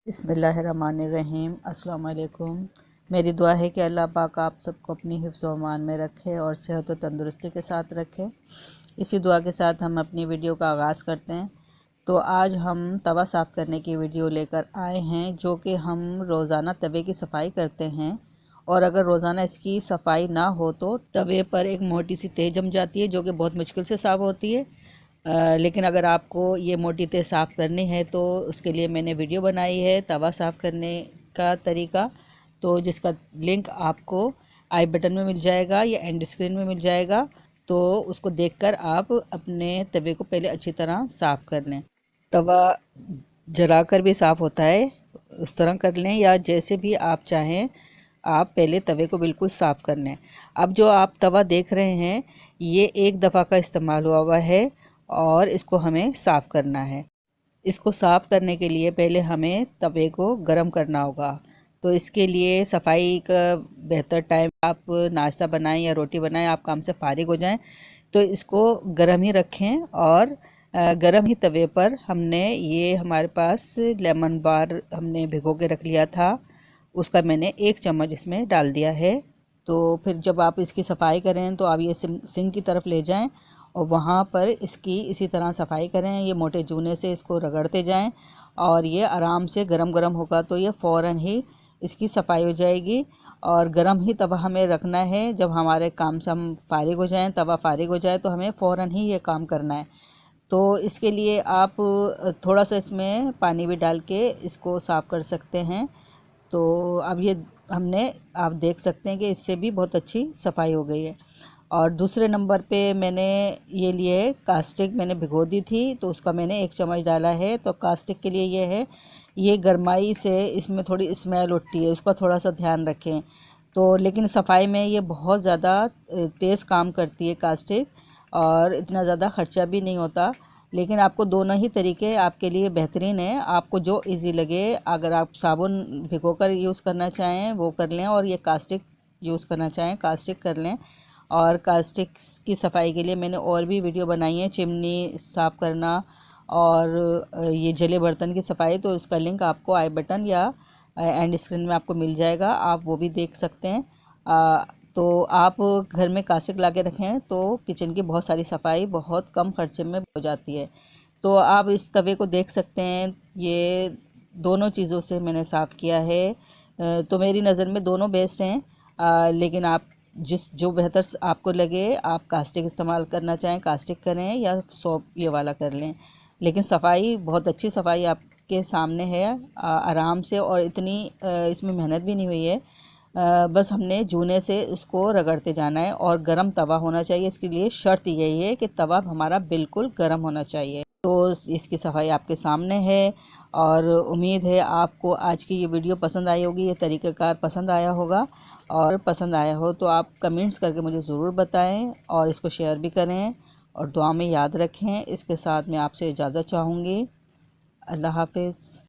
बिस्मिल्लाहिर्रहमानिर्रहीम। अस्सलाम वालेकुम। मेरी दुआ है कि अल्लाह पाक आप सबको अपनी हिफ्ज़ व अमान में रखे और सेहत व तंदुरुस्ती के साथ रखे। इसी दुआ के साथ हम अपनी वीडियो का आगाज़ करते हैं। तो आज हम तवा साफ़ करने की वीडियो लेकर आए हैं, जो कि हम रोज़ाना तवे की सफ़ाई करते हैं। और अगर रोज़ाना इसकी सफ़ाई ना हो तो तवे पर एक मोटी सी तह जम जाती है, जो कि बहुत मुश्किल से साफ़ होती है। लेकिन अगर आपको ये मोटी तह साफ़ करनी है तो उसके लिए मैंने वीडियो बनाई है तवा साफ़ करने का तरीका, तो जिसका लिंक आपको आई बटन में मिल जाएगा या एंड स्क्रीन में मिल जाएगा। तो उसको देखकर आप अपने तवे को पहले अच्छी तरह साफ़ कर लें। तवा जलाकर भी साफ़ होता है, उस तरह कर लें, या जैसे भी आप चाहें आप पहले तवे को बिल्कुल साफ़ कर लें। अब जो आप तवा देख रहे हैं ये एक दफ़ा का इस्तेमाल हुआ है और इसको हमें साफ़ करना है। इसको साफ़ करने के लिए पहले हमें तवे को गरम करना होगा। तो इसके लिए सफाई का बेहतर टाइम, आप नाश्ता बनाएं या रोटी बनाएं, आप काम से फारिग हो जाएं तो इसको गरम ही रखें। और गरम ही तवे पर हमने ये हमारे पास लेमन बार हमने भिगो के रख लिया था, उसका मैंने 1 चम्मच इसमें डाल दिया है। तो फिर जब आप इसकी सफाई करें तो आप ये सिंक की तरफ ले जाएं और वहाँ पर इसकी इसी तरह सफाई करें। ये मोटे जूने से इसको रगड़ते जाएं और ये आराम से गरम गरम होगा तो ये फ़ौरन ही इसकी सफाई हो जाएगी। और गरम ही तवा हमें रखना है। जब हमारे काम से हम फारिग हो जाएं, तवा फारिग हो जाए तो हमें फ़ौरन ही ये काम करना है। तो इसके लिए आप थोड़ा सा इसमें पानी भी डाल के इसको साफ़ कर सकते हैं। तो अब ये हमने, आप देख सकते हैं कि इससे भी बहुत अच्छी सफाई हो गई है। और दूसरे नंबर पे मैंने ये लिए कास्टिक, मैंने भिगो दी थी तो उसका मैंने 1 चम्मच डाला है। तो कास्टिक के लिए ये है, ये गरमाई से इसमें थोड़ी स्मेल उठती है, उसका थोड़ा सा ध्यान रखें। तो लेकिन सफाई में ये बहुत ज़्यादा तेज़ काम करती है कास्टिक, और इतना ज़्यादा ख़र्चा भी नहीं होता। लेकिन आपको दोनों ही तरीके आपके लिए बेहतरीन है, आपको जो इजी लगे। अगर आप साबुन भिगोकर यूज़ करना चाहें वो कर लें, और ये कास्टिक यूज़ करना चाहें कास्टिक कर लें। और कास्टिक की सफाई के लिए मैंने और भी वीडियो बनाई है, चिमनी साफ़ करना और ये जले बर्तन की सफाई, तो इसका लिंक आपको आई बटन या एंड स्क्रीन में आपको मिल जाएगा, आप वो भी देख सकते हैं। तो आप घर में कास्टिक ला के रखें तो किचन की बहुत सारी सफाई बहुत कम खर्चे में हो जाती है। तो आप इस तवे को देख सकते हैं, ये दोनों चीज़ों से मैंने साफ़ किया है। तो मेरी नज़र में दोनों बेस्ट हैं, लेकिन आप जो बेहतर आपको लगे, आप कास्टिक इस्तेमाल करना चाहें कास्टिक करें या सोप ये वाला कर लें। लेकिन सफाई बहुत अच्छी सफाई आपके सामने है, आराम से, और इतनी इसमें मेहनत भी नहीं हुई है। बस हमने जूने से इसको रगड़ते जाना है और गरम तवा होना चाहिए। इसके लिए शर्त यही है कि तवा हमारा बिल्कुल गरम होना चाहिए। तो इसकी सफाई आपके सामने है, और उम्मीद है आपको आज की ये वीडियो पसंद आई होगी, ये तरीक़ाकार पसंद आया होगा। और पसंद आया हो तो आप कमेंट्स करके मुझे ज़रूर बताएं और इसको शेयर भी करें और दुआ में याद रखें। इसके साथ मैं आपसे इजाज़त चाहूँगी। अल्लाह हाफ़िज़।